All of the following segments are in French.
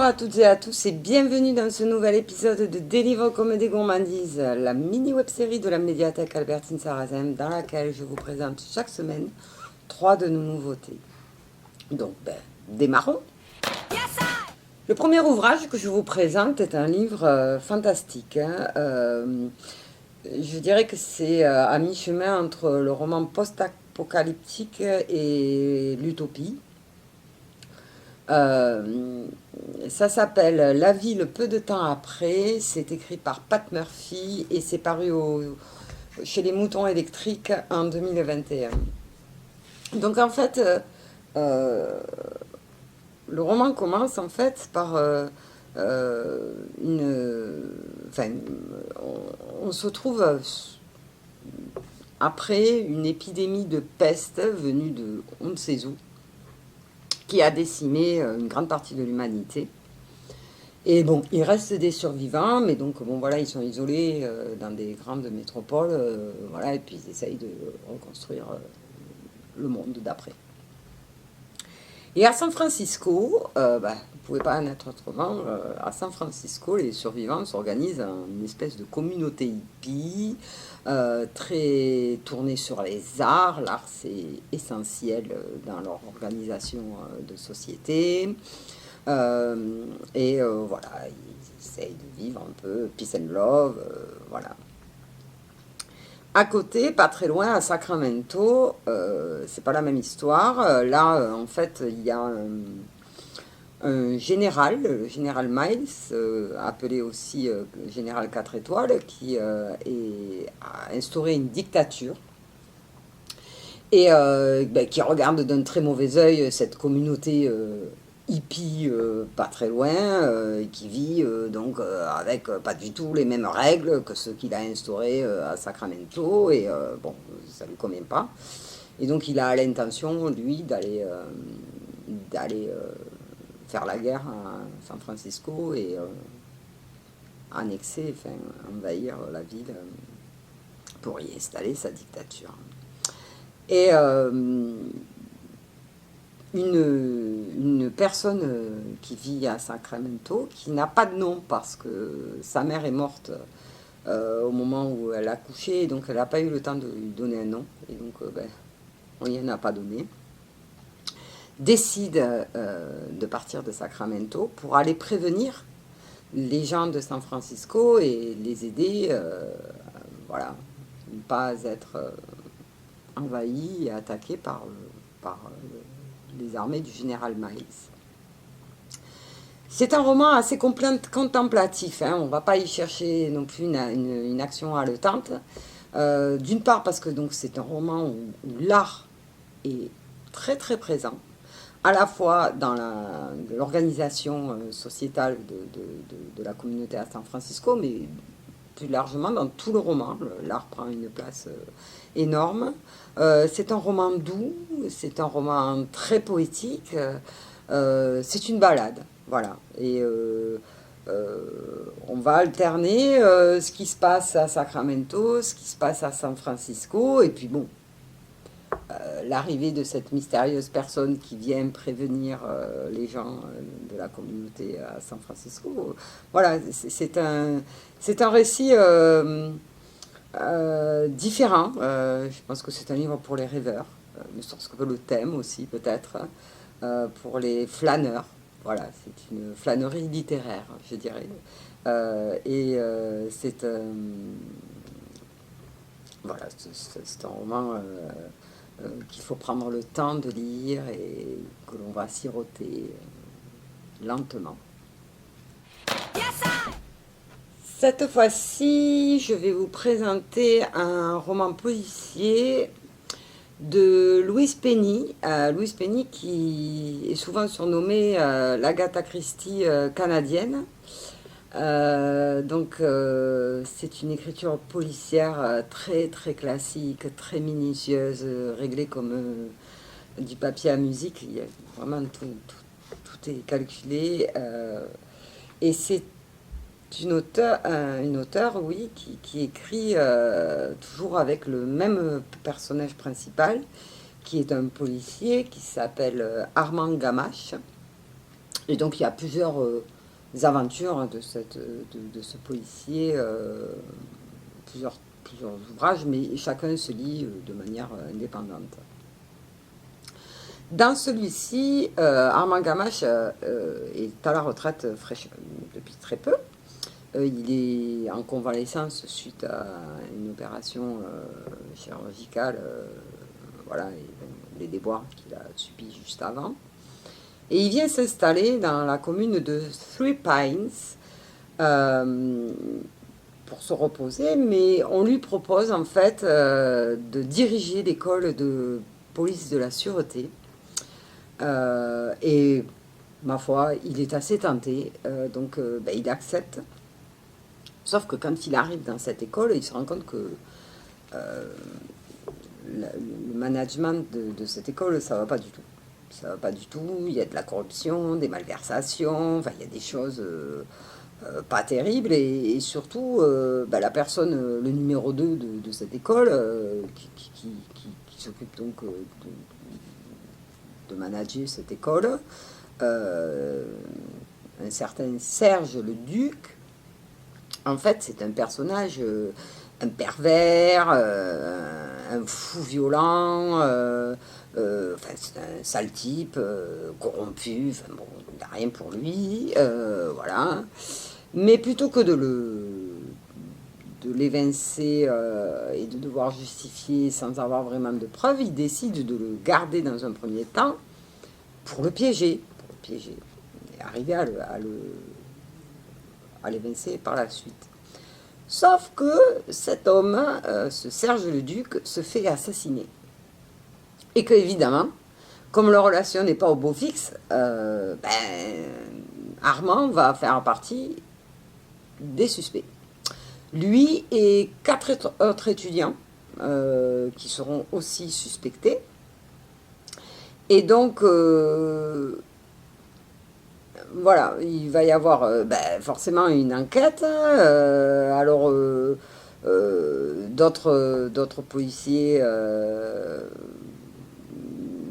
à toutes et à tous et bienvenue dans ce nouvel épisode de Délivre comme des gourmandises, la mini web-série de la médiathèque Albertine Sarrazin dans laquelle je vous présente chaque semaine 3 de nos nouveautés. Donc, démarrons. Le premier ouvrage que je vous présente est un livre fantastique. Je dirais que c'est à mi-chemin entre le roman post-apocalyptique et l'utopie. Ça s'appelle La ville peu de temps après, c'est écrit par Pat Murphy et c'est paru chez les Moutons électriques en 2021. Donc en fait, le roman commence en fait par enfin, on se trouve après une épidémie de peste venue de on ne sait où, qui a décimé une grande partie de l'humanité. Et bon, il reste des survivants, mais donc bon voilà, ils sont isolés dans des grandes métropoles, voilà, et puis ils essayent de reconstruire le monde d'après. Et à San Francisco, vous ne pouvez pas en être autrement, à San Francisco, les survivants s'organisent en une espèce de communauté hippie, très tournée sur les arts. L'art, c'est essentiel dans leur organisation de société. Voilà, ils essayent de vivre un peu peace and love, voilà. À côté, pas très loin, à Sacramento, c'est pas la même histoire. Là, en fait, il y a un général, le général Miles, appelé aussi général 4 étoiles, qui a instauré une dictature et qui regarde d'un très mauvais œil cette communauté hippie pas très loin, qui vit donc avec pas du tout les mêmes règles que ceux qu'il a instaurés à Sacramento, et bon, ça lui convient pas. Et donc il a l'intention, lui, d'aller faire la guerre à San Francisco et annexer, enfin envahir la ville pour y installer sa dictature. Et une personne qui vit à Sacramento, qui n'a pas de nom parce que sa mère est morte au moment où elle a accouché, donc elle n'a pas eu le temps de lui donner un nom, et donc on n'y en a pas donné, décide de partir de Sacramento pour aller prévenir les gens de San Francisco et les aider, voilà, ne pas être envahis et attaqués par les armées du général Miles. C'est un roman assez contemplatif, hein. On ne va pas y chercher non plus une action haletante. D'une part parce que c'est un roman où l'art est très très présent, à la fois dans l'organisation sociétale de la communauté à San Francisco, mais plus largement dans tout le roman. L'art prend une place énorme. C'est un roman doux, c'est un roman très poétique, c'est une balade, voilà. Et on va alterner ce qui se passe à Sacramento, ce qui se passe à San Francisco, et puis bon, l'arrivée de cette mystérieuse personne qui vient prévenir les gens de la communauté à San Francisco. Voilà, c'est un récit différent. Je pense que c'est un livre pour les rêveurs, ne serait-ce que le thème aussi peut-être, pour les flâneurs. Voilà, c'est une flânerie littéraire, je dirais. Voilà, c'est un roman qu'il faut prendre le temps de lire et que l'on va siroter lentement. Cette fois-ci, je vais vous présenter un roman policier de Louise Penny. Louise Penny qui est souvent surnommée l'Agatha Christie canadienne. C'est une écriture policière très très classique, très minutieuse, réglée comme du papier à musique. Il y a vraiment tout est calculé. Et c'est une auteure, oui, qui écrit toujours avec le même personnage principal, qui est un policier qui s'appelle Armand Gamache. Et donc il y a plusieurs aventures de ce policier, plusieurs ouvrages, mais chacun se lit de manière indépendante. Dans celui-ci, Armand Gamache est à la retraite depuis très peu. Il est en convalescence suite à une opération chirurgicale, voilà, et les déboires qu'il a subis juste avant. Et il vient s'installer dans la commune de Three Pines pour se reposer, mais on lui propose en fait de diriger l'école de police de la sûreté. Et ma foi, il est assez tenté, donc il accepte. Sauf que quand il arrive dans cette école, il se rend compte que le management de cette école, ça va pas du tout. Ça va pas du tout, il y a de la corruption, des malversations, enfin il y a des choses pas terribles, et surtout la personne, le numéro 2 de cette école, qui s'occupe donc de manager cette école, un certain Serge le Duc, en fait c'est un personnage, un pervers, un fou violent, c'est un sale type, corrompu, enfin bon, il n'a rien pour lui, voilà. Mais plutôt que de l'évincer et de devoir justifier sans avoir vraiment de preuves, il décide de le garder dans un premier temps pour le piéger, et arriver à l'évincer par la suite. Sauf que cet homme, ce Serge le Duc, se fait assassiner. Et que, évidemment, comme leur relation n'est pas au beau fixe, Armand va faire partie des suspects. Lui et 4 autres étudiants qui seront aussi suspectés. Et donc, voilà, il va y avoir forcément une enquête. Alors, d'autres policiers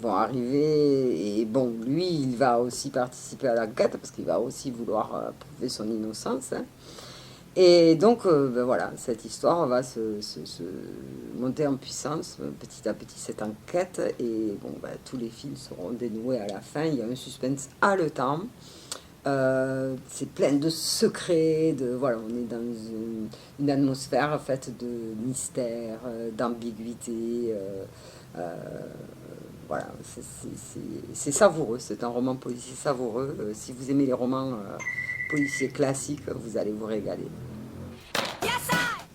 vont arriver. Et bon, lui, il va aussi participer à l'enquête parce qu'il va aussi vouloir prouver son innocence. Hein. Et donc, voilà, cette histoire va se monter en puissance petit à petit, cette enquête. Et bon, tous les fils seront dénoués à la fin. Il y a un suspense haletant. C'est plein de secrets, voilà, on est dans une atmosphère faite de mystère, d'ambiguïté. Voilà, c'est savoureux, c'est un roman policier savoureux. Si vous aimez les romans policiers classiques, vous allez vous régaler.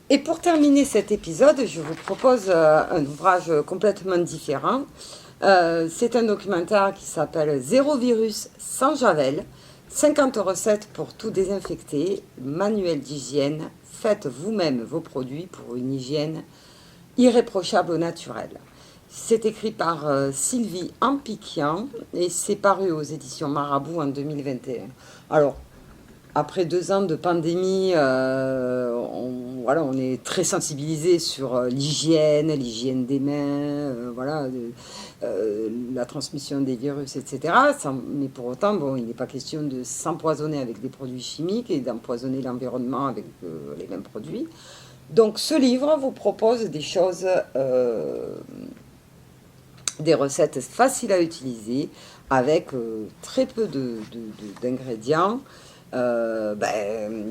Et pour terminer cet épisode, je vous propose un ouvrage complètement différent. C'est un documentaire qui s'appelle Zéro virus sans Javel. 50 recettes pour tout désinfecter, manuel d'hygiène, faites vous-même vos produits pour une hygiène irréprochable au naturel. C'est écrit par Sylvie Ampiquian et c'est paru aux éditions Marabout en 2021. Alors, après 2 ans de pandémie, on est très sensibilisé sur l'hygiène des mains, la transmission des virus, etc. Mais pour autant, bon, il n'est pas question de s'empoisonner avec des produits chimiques et d'empoisonner l'environnement avec les mêmes produits. Donc ce livre vous propose des choses, des recettes faciles à utiliser avec très peu d'ingrédients.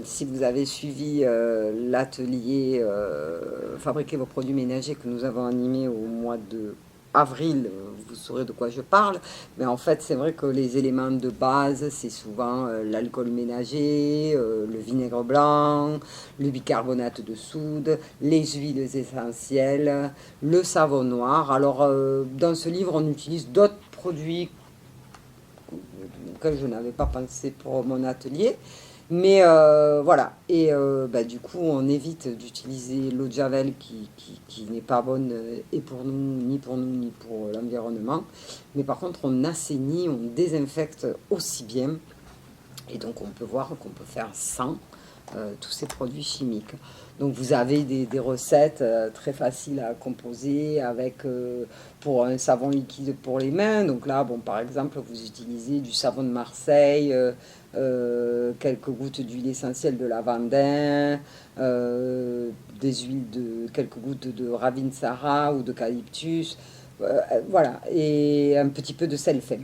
Si vous avez suivi l'atelier Fabriquer vos produits ménagers que nous avons animé au mois d'avril, vous saurez de quoi je parle. Mais en fait, c'est vrai que les éléments de base, c'est souvent l'alcool ménager, le vinaigre blanc, le bicarbonate de soude, les huiles essentielles, le savon noir. Alors, dans ce livre, on utilise d'autres produits auquel je n'avais pas pensé pour mon atelier. Mais voilà, et du coup on évite d'utiliser l'eau de Javel qui n'est pas bonne et pour nous, ni pour l'environnement. Mais par contre on assainit, on désinfecte aussi bien. Et donc on peut voir qu'on peut faire sans tous ces produits chimiques. Donc vous avez des recettes très faciles à composer avec pour un savon liquide pour les mains. Donc là, bon, par exemple, vous utilisez du savon de Marseille, quelques gouttes d'huile essentielle de lavandin, quelques gouttes de Ravinsara ou d'eucalyptus, voilà, et un petit peu de sel fin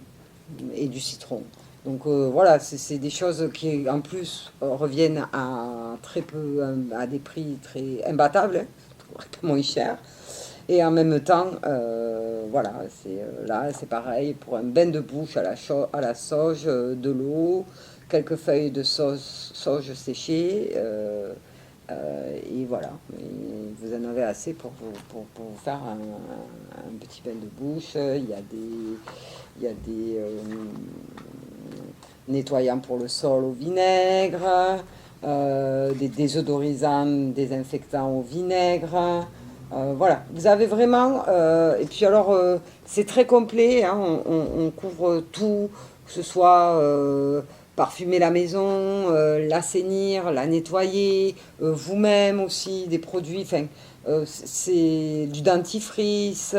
et du citron. Donc voilà, c'est des choses qui en plus reviennent à très peu, à des prix très imbattables, hein, pas moins cher. Et en même temps, voilà, là c'est pareil pour un bain de bouche à la sauge, de l'eau, quelques feuilles de sauge séchées, et voilà. Et vous en avez assez pour vous faire un petit bain de bouche. Il y a des nettoyants pour le sol au vinaigre, des désodorisants, désinfectants au vinaigre. Voilà, vous avez vraiment... et puis alors, c'est très complet, hein, on couvre tout, que ce soit parfumer la maison, l'assainir, la nettoyer, vous-même aussi, des produits, enfin, c'est du dentifrice,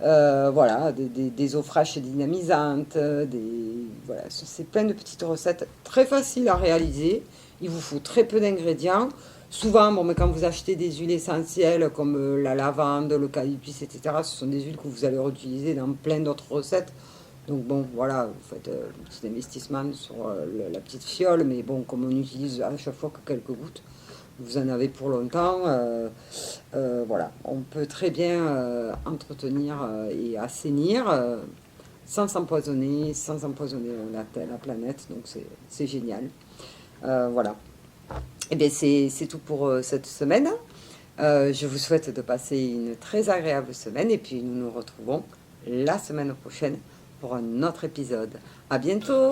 voilà, des eaux fraîches et dynamisantes, voilà, c'est plein de petites recettes très faciles à réaliser. Il vous faut très peu d'ingrédients. Souvent, bon, mais quand vous achetez des huiles essentielles comme la lavande, l'eucalyptus, etc., ce sont des huiles que vous allez réutiliser dans plein d'autres recettes. Donc bon, voilà, vous faites un petit investissement sur la petite fiole, mais bon, comme on utilise à chaque fois que quelques gouttes, vous en avez pour longtemps. Voilà, on peut très bien entretenir et assainir sans empoisonner la planète, donc c'est génial. Voilà. Et bien c'est tout pour cette semaine. Je vous souhaite de passer une très agréable semaine et puis nous nous retrouvons la semaine prochaine pour un autre épisode. À bientôt!